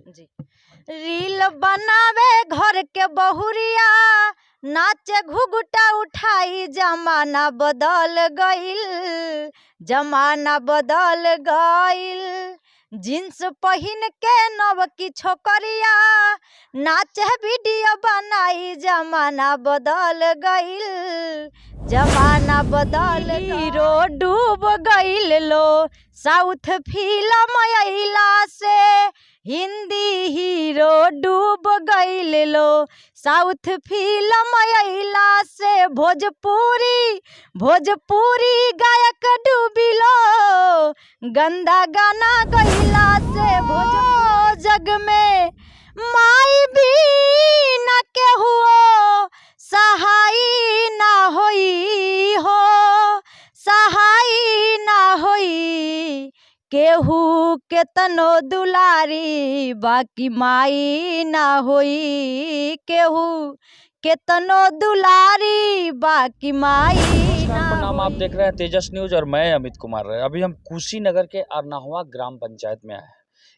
जी। Reel बनावे घर के बहुरिया, नाचे घुघुटा उठाई, जमाना बदल गईल, जमाना बदल गईल। जींस पहिन के नवकी छोकरिया, नाचे वीडियो बनाई, जमाना बदल गईल, जमाना बदल। हीरो डूब गईल लो, साउथ फिल्म अइला से, हिंदी हीरो डूब गईल लो, साउथ फिल्म अइला से। भोजपुरी गायक डूबिलो, गंदा गाना गइला से। जग में माई भी न केहू सहाय ना होई हो, सहाय ना होई। केहू केतनो दुलारी, बाकी माई ना होई, केहू केतनो दुलारी, बाकी माई ना होई। प्रणाम, आप देख रहे हैं तेजस न्यूज और मैं अमित कुमार। अभी हम कुशीनगर के अरनाहुआ ग्राम पंचायत में आए हैं।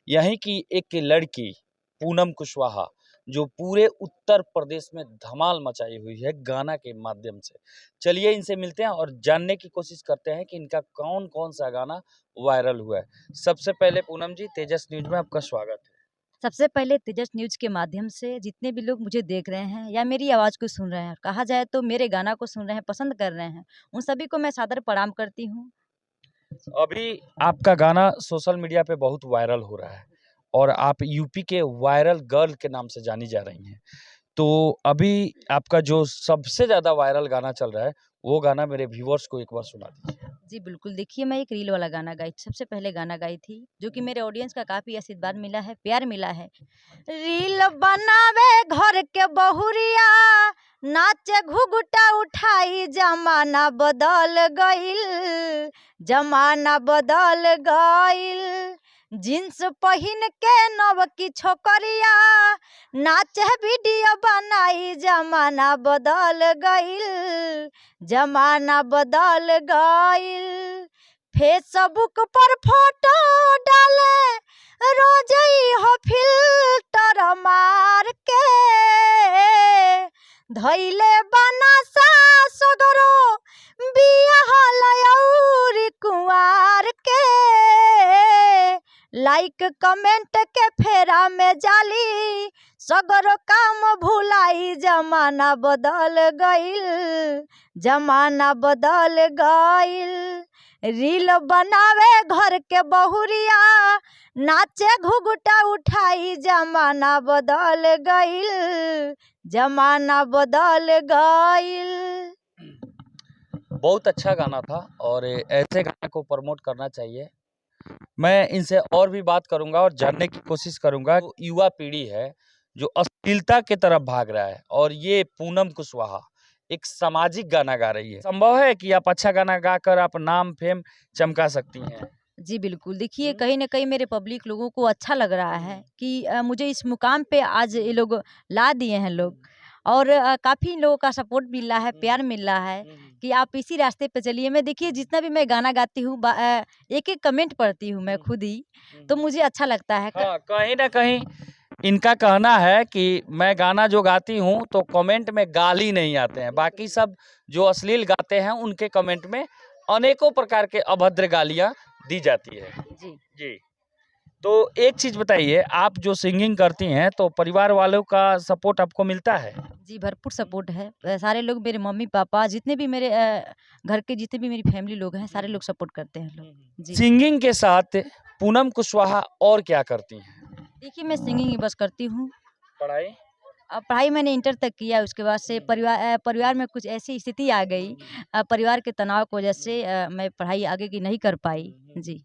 यहीं की एक लड़की पूनम कुशवाहा, जो पूरे उत्तर प्रदेश में धमाल मचाई हुई है गाना के माध्यम से। चलिए इनसे मिलते हैं और जानने की कोशिश करते हैं कि इनका कौन कौन सा गाना वायरल हुआ है। सबसे पहले पूनम जी, तेजस न्यूज में आपका स्वागत है। सबसे पहले तेजस न्यूज के माध्यम से जितने भी लोग मुझे देख रहे हैं या मेरी आवाज़ को सुन रहे हैं, कहा जाए तो मेरे गाना को सुन रहे हैं, पसंद कर रहे हैं, उन सभी को मैं सादर प्रणाम करती हूँ। अभी आपका गाना सोशल मीडिया पे बहुत वायरल हो रहा है और आप यूपी के वायरल गर्ल के नाम से जानी जा रही हैं। तो अभी आपका जो सबसे ज़्यादा वायरल गाना चल रहा है, वो गाना मेरे व्यूअर्स को एक बार सुना दीजिए। जी बिल्कुल, देखिए मैं एक रील वाला गाना गाई, सबसे पहले गाना गाई थी, जो कि मेरे ऑडियंस का काफ़ी आशीर्वाद मिला है, प्यार मिला है। रील बनावे घर के बहुरिया, नाचे घुघुटा उठाई, जमाना बदल गईल, जमाना बदल गईल। जींस पहिन के नवकी छोकरिया, नाचे वीडियो बनाई, जमाना बदल गईल, जमाना बदल गईल। फेसबुक पर फोटो डाले, रोज ही हो फिल्टर मार के, धैले बना सगरो बियाह लयौरी कुंवार के। लाइक कमेंट के फेरा में जाली, सगरो काम भुलाई, जमाना बदल गईल, जमाना बदल गईल। रील बनावे घर के बहुरिया, नाचे घुघुटा उठाई, जमाना बदल गईल, जमाना बदल गईल। बहुत अच्छा गाना था और ऐसे गाने को प्रमोट करना चाहिए। मैं इनसे और भी बात करूंगा और जानने की कोशिश करूंगा। युवा पीढ़ी है जो अश्लीलता की तरफ भाग रहा है और ये पूनम कुशवाहा एक सामाजिक गाना गा रही है। संभव है कि आप अच्छा गाना गाकर आप नाम फेम चमका सकती हैं। जी बिल्कुल, देखिए कहीं न कहीं मेरे पब्लिक लोगों को अच्छा लग रहा है कि मुझे इस मुकाम पे आज ये लोग ला दिए हैं लोग, और काफ़ी लोगों का सपोर्ट मिल रहा है, प्यार मिल रहा है कि आप इसी रास्ते पे चलिए। मैं देखिए जितना भी मैं गाना गाती हूँ, एक-एक कमेंट पढ़ती हूँ मैं खुद ही, तो मुझे अच्छा लगता है। हाँ, कहीं ना कहीं इनका कहना है कि मैं गाना जो गाती हूँ तो कमेंट में गाली नहीं आते हैं, बाकी सब जो अश्लील गाते हैं उनके कमेंट में अनेकों प्रकार के अभद्र गालियाँ दी जाती है। जी। जी, तो एक चीज बताइए, आप जो सिंगिंग करती हैं तो परिवार वालों का सपोर्ट आपको मिलता है? जी, भरपूर सपोर्ट है। सारे लोग, मेरे मम्मी-पापा, जितने भी मेरे घर के जितने भी मेरी फैमिली लोग हैं, सारे लोग सपोर्ट करते हैं लोग। जी। सिंगिंग के साथ पूनम कुशवाहा और क्या करती हैं? देखिए मैं सिंगिंग ही बस करती हूँ। पढ़ाई? पढ़ाई मैंने इंटर तक किया, उसके बाद से परिवार में कुछ ऐसी स्थिति आ गई, परिवार के तनाव की वजह से मैं पढ़ाई आगे की नहीं कर पाई। जी।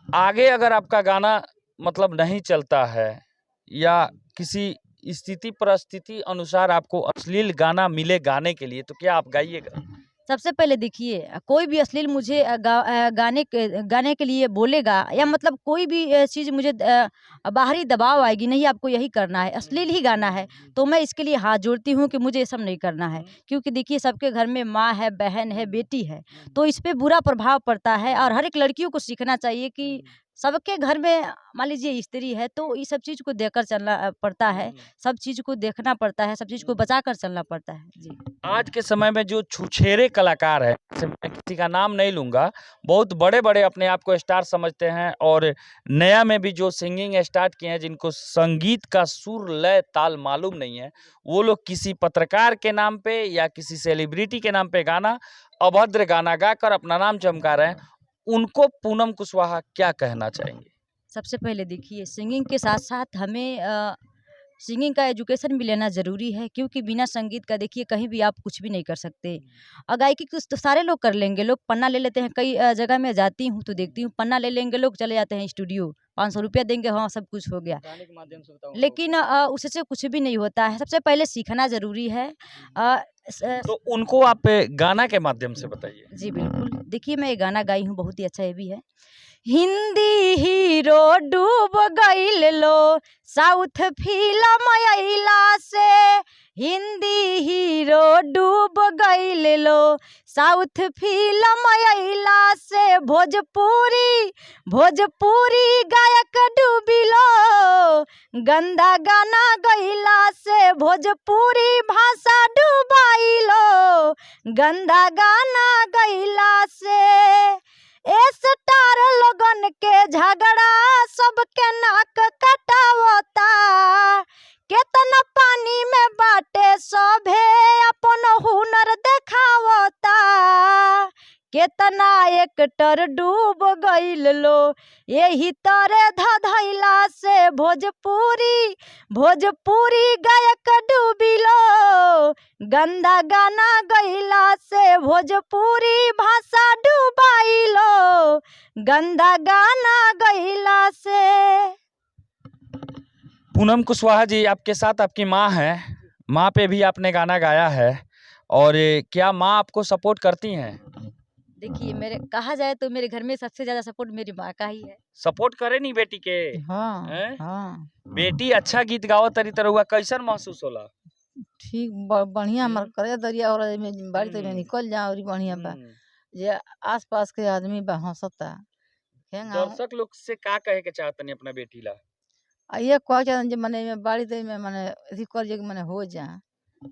आगे अगर आपका गाना मतलब नहीं चलता है या किसी स्थिति परिस्थिति अनुसार आपको अश्लील गाना मिले गाने के लिए, तो क्या आप गाइएगा? सबसे पहले देखिए, कोई भी अश्लील मुझे गाने के लिए बोलेगा, या मतलब कोई भी चीज़ मुझे बाहरी दबाव आएगी, नहीं आपको यही करना है, अश्लील ही गाना है, तो मैं इसके लिए हाथ जोड़ती हूँ कि मुझे ये सब नहीं करना है। क्योंकि देखिए सबके घर में माँ है, बहन है, बेटी है, तो इस पे बुरा प्रभाव पड़ता है। और हर एक लड़कियों को सीखना चाहिए कि सबके घर में मान लीजिए स्त्री है, तो ये सब चीज़ को देखकर चलना पड़ता है, सब चीज़ को देखना पड़ता है, सब चीज़ को बचा कर चलना पड़ता है। जी। आज के समय में जो छुछेरे कलाकार हैं, जैसे मैं किसी का नाम नहीं लूँगा, बहुत बड़े-बड़े अपने आप को स्टार समझते हैं और नया में भी जो सिंगिंग स्टार्ट किए हैं, जिनको संगीत का सुर, लय, ताल मालूम नहीं है, वो लोग किसी पत्रकार के नाम पे या किसी सेलिब्रिटी के नाम पे गाना, अभद्र गाना गाकर अपना नाम चमका रहे हैं। उनको पूनम कुशवाहा क्या कहना चाहेंगे? सबसे पहले देखिए, सिंगिंग के साथ-साथ हमें सिंगिंग का एजुकेशन भी लेना ज़रूरी है, क्योंकि बिना संगीत का देखिए कहीं भी आप कुछ भी नहीं कर सकते। और गायकी कुछ तो सारे लोग कर लेंगे, लोग पन्ना ले लेते हैं, कई जगह मैं जाती हूँ तो देखती हूँ पन्ना ले लेंगे लोग, चले जाते हैं स्टूडियो, 500 रुपया देंगे, हाँ सब कुछ हो गया। गाने के माध्यम से बताऊँ लेकिन उससे कुछ भी नहीं होता है, सबसे पहले सीखना ज़रूरी है। अ, स तो उनको आप गाना के माध्यम से बताइए। जी बिल्कुल, देखिए मैं ये गाना गाई हूँ, बहुत ही अच्छा ये भी है। हिंदी हीरो डूब गईल लो साउथ फिल्म अइला से, हिंदी हीरो डूब गईल लो साउथ फिल्म अइला से, भोजपुरी गायक डूबिलो गंदा गाना गइला से, भोजपुरी भाषा डूबाइलो गंदा गाना गइला से। स्टार लोगन के झगड़ा सबके नाक कटावता, केतना पानी में बाटे सभे अपन हुनर देखावता, केतना एक्टर डूब गईल लो यही तरे धधैला से, भोजपुरी गायक डूबिलो गंदा गाना गइला से, भोजपुरी भाषा डूबाइलो गंदा गाना गइला से। पूनम कुशवाहा जी, आपके साथ आपकी माँ है, माँ पे भी आपने गाना गाया है और क्या माँ आपको सपोर्ट करती हैं? देखिए, मेरे कहा जाए तो मेरे घर में सबसे ज़्यादा सपोर्ट मेरी माँ का ही है। सपोर्ट करे नहीं बेटी के? हाँ हैं? हाँ बेटी अच्छा गीत गावत तरी तरह कैसन महसूस होला? ठीक बढ़िया हमार करे दरिया और एमे बाड़ी तो हम्म। निकल जा और बढ़िया बा हम्म। जे आस-पास के आदमी बा हंसता हेंगा दर्शक लोग से का कहे के चाहतनी अपना बेटी ला? आ ये कह के जे मने एमे बाड़ी तो में मने अथी कर जे मने हो जा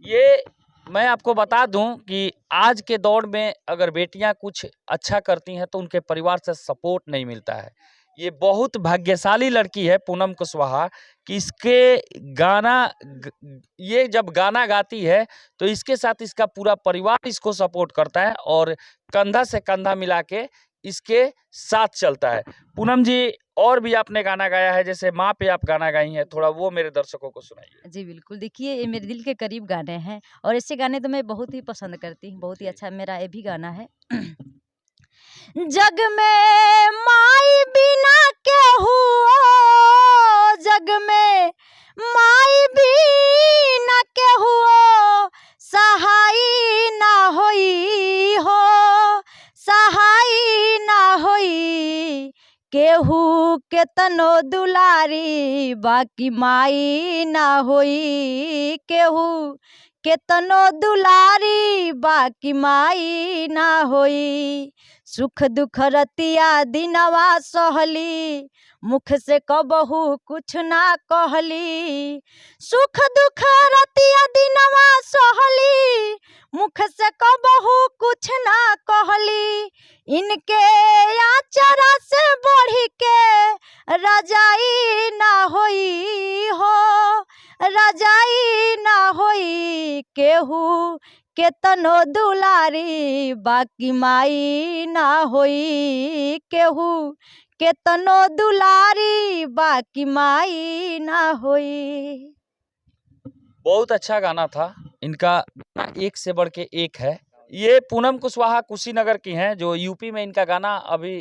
ये मैं आपको बता दूं कि आज के दौर में अगर बेटियां कुछ अच्छा करती हैं तो उनके परिवार से सपोर्ट नहीं मिलता है। ये बहुत भाग्यशाली लड़की है पूनम कुशवाहा कि इसके गाना ये जब गाना गाती है तो इसके साथ इसका पूरा परिवार इसको सपोर्ट करता है और कंधा से कंधा मिला के इसके साथ चलता है। पूनम जी, और भी आपने गाना गाया है, जैसे माँ पे आप गाना गाई हैं, थोड़ा वो मेरे दर्शकों को सुनाइए। जी बिल्कुल, देखिए ये मेरे दिल के करीब गाने हैं और ऐसे गाने तो मैं बहुत ही पसंद करती हूँ, बहुत ही अच्छा मेरा ये भी गाना है। जग में माई बिना केहू, जग में माई बिना केहू सहाय ना होई हो, सहाय ना होई केहू केतनो दुलारी बाकी माई ना होई, केहू केतनो दुलारी बाकी माई ना होई। सुख दुख रतिया दिनवा सहली मुख से कबहू कुछ ना कहली, सुख दुख रतिया दिनवा सहली मुख से कबहू कुछ ना कहली, इनके आचरा से बढ़ी के रजाई ना होई हो, रजाई ना होई केहू केतनो दुलारी बाकी माई ना होई, केहू केतनो दुलारी बाकी माई ना होई। बहुत अच्छा गाना था इनका, गाना एक से बढ़ के एक है। ये पूनम कुशवाहा कुशीनगर की हैं, जो यूपी में इनका गाना अभी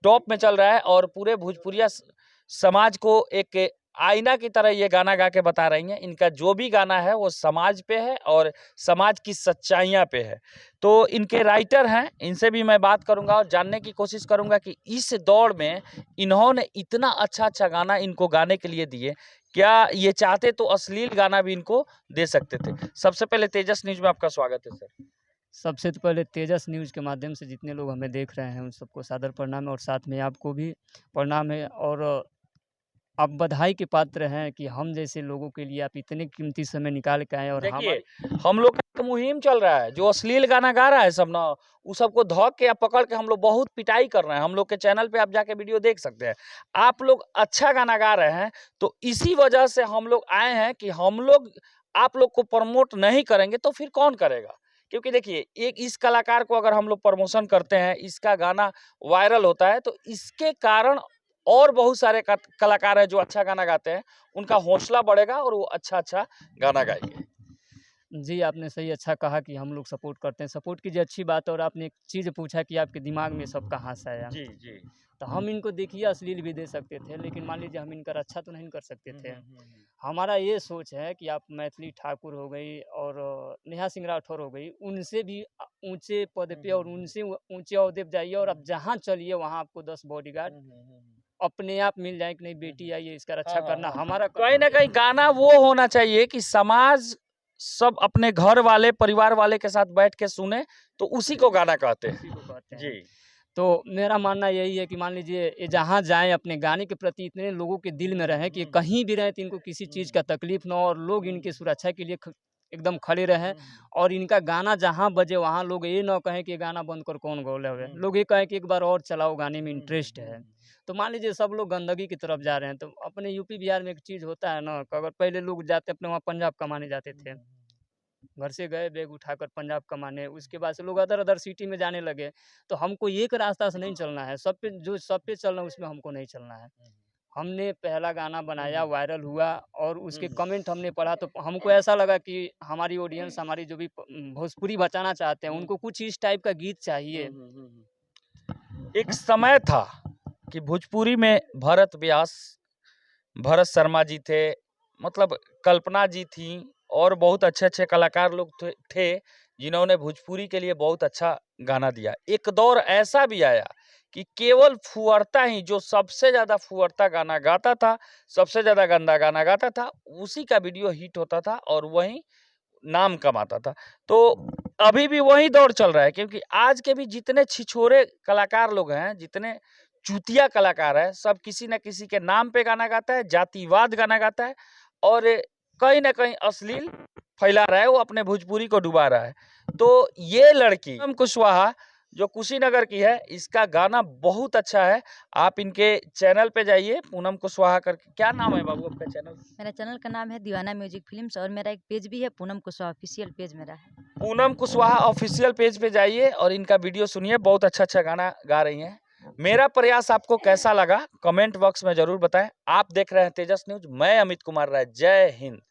टॉप में चल रहा है और पूरे भोजपुरिया समाज को एक आईना की तरह ये गाना गा के बता रही हैं। इनका जो भी गाना है वो समाज पे है और समाज की सच्चाइयाँ पे है। तो इनके राइटर हैं, इनसे भी मैं बात करूंगा और जानने की कोशिश करूंगा कि इस दौर में इन्होंने इतना अच्छा गाना इनको गाने के लिए दिए, क्या ये चाहते तो अश्लील गाना भी इनको दे सकते थे। सबसे पहले तेजस न्यूज में आपका स्वागत है सर। सबसे तो पहले तेजस न्यूज़ के माध्यम से जितने लोग हमें देख रहे हैं उन सबको सादर प्रणाम है, और साथ में आपको भी प्रणाम है। और आप बधाई के पात्र हैं कि हम जैसे लोगों के लिए आप इतने कीमती समय निकाल के आए। और देखिए, हमारी हम लोग का एक मुहिम चल रहा है, जो अश्लील गाना गा रहा है सब ना, उ सबको धौक के या पकड़ के हम लोग बहुत पिटाई कर रहे हैं। हम लोग के चैनल पे आप जाके वीडियो देख सकते हैं। आप लोग अच्छा गाना गा रहे हैं, तो इसी वजह से हम लोग आए हैं कि हम लोग आप लोग को प्रमोट नहीं करेंगे तो फिर कौन करेगा? क्योंकि देखिए, एक इस कलाकार को अगर हम लोग प्रमोशन करते हैं, इसका गाना वायरल होता है, तो इसके कारण और बहुत सारे कलाकार हैं जो अच्छा गाना गाते हैं, उनका हौसला बढ़ेगा और वो अच्छा-अच्छा गाना गाएँगे। जी, आपने सही अच्छा कहा कि हम लोग सपोर्ट करते हैं। सपोर्ट कीजिए, अच्छी बात है। और आपने एक चीज़ पूछा कि आपके दिमाग में सब कहाँ से आया? जी, जी। तो हम इनको देखिए अश्लील भी दे सकते थे, लेकिन मान लीजिए हम इनका रक्षा तो नहीं कर सकते थे। हमारा ये सोच है कि आप मैथिली ठाकुर हो गई और नेहा सिंह राठौर हो गई, उनसे भी ऊँचे पद पे और उनसे ऊँचे ओहदे पे जाइए, और आप जहाँ चलिए वहाँ आपको 10 बॉडीगार्ड अपने आप मिल जाए कि नहीं बेटी आइए इसका रक्षा करना हमारा कहीं न कहीं गाना वो होना चाहिए कि समाज सब अपने घर वाले, परिवार वाले के साथ बैठ के सुने, तो उसी को गाना कहते हैं। उसी को कहते हैं। जी। तो मेरा मानना यही है कि मान लीजिए ये जहाँ जाएँ अपने गाने के प्रति इतने लोगों के दिल में रहें कि ये कहीं भी रहें तो इनको किसी चीज़ का तकलीफ़ ना हो, और लोग इनकी सुरक्षा के लिए एकदम खड़े रहें। और इनका गाना जहाँ बजे वहाँ लोग ये ना कहें कि ये गाना बंद कर कौन गौले हुए, लोग ये कहें कि एक बार और चलाओ, गाने में इंटरेस्ट है। तो मान लीजिए सब लोग गंदगी की तरफ जा रहे हैं, तो अपने यूपी बिहार में एक चीज़ होता है ना कि अगर पहले लोग जाते अपने वहाँ पंजाब कमाने जाते थे, घर से गए बैग उठाकर पंजाब कमाने, उसके बाद से लोग अदर सिटी में जाने लगे। तो हमको एक रास्ता से नहीं चलना है, सब पे चलना है उसमें हमको नहीं चलना है। हमने पहला गाना बनाया, वायरल हुआ, और उसके कमेंट हमने पढ़ा तो हमको ऐसा लगा कि हमारी ऑडियंस, हमारी जो भी भोजपुरी बचाना चाहते हैं, उनको कुछ इस टाइप का गीत चाहिए। एक समय था कि भोजपुरी में भरत व्यास, भरत शर्मा जी थे, मतलब कल्पना जी थीं, और बहुत अच्छे-अच्छे कलाकार लोग थे जिन्होंने भोजपुरी के लिए बहुत अच्छा गाना दिया। एक दौर ऐसा भी आया कि केवल फुहरता ही, जो सबसे ज़्यादा फुहरता गाना गाता था, सबसे ज़्यादा गंदा गाना गाता था, उसी का वीडियो हिट होता था और वही नाम कमाता था। तो अभी भी वही दौर चल रहा है, क्योंकि आज के भी जितने छिछोरे कलाकार लोग हैं, जितने चूतिया कलाकार हैं, सब किसी न किसी के नाम पे गाना गाता है, जातिवाद गाना गाता है, और कहीं न कहीं अश्लील फैला रहा है, वो अपने भोजपुरी को डुबा रहा है। तो ये लड़की पूनम कुशवाहा जो कुशीनगर की है, इसका गाना बहुत अच्छा है। आप इनके चैनल पे जाइए, पूनम कुशवाहा करके। क्या नाम है बाबू आपका चैनल? मेरा चैनल का नाम है दीवाना म्यूजिक फिल्म्स, और मेरा एक पेज भी है, पूनम कुशवाहा ऑफिशियल पेज मेरा है। पूनम कुशवाहा ऑफिशियल पेज पे जाइए और इनका वीडियो सुनिए, बहुत अच्छा-अच्छा गाना गा रही हैं। मेरा प्रयास आपको कैसा लगा कमेंट बॉक्स में ज़रूर बताएं। आप देख रहे हैं तेजस न्यूज़, मैं अमित कुमार राय। जय हिंद।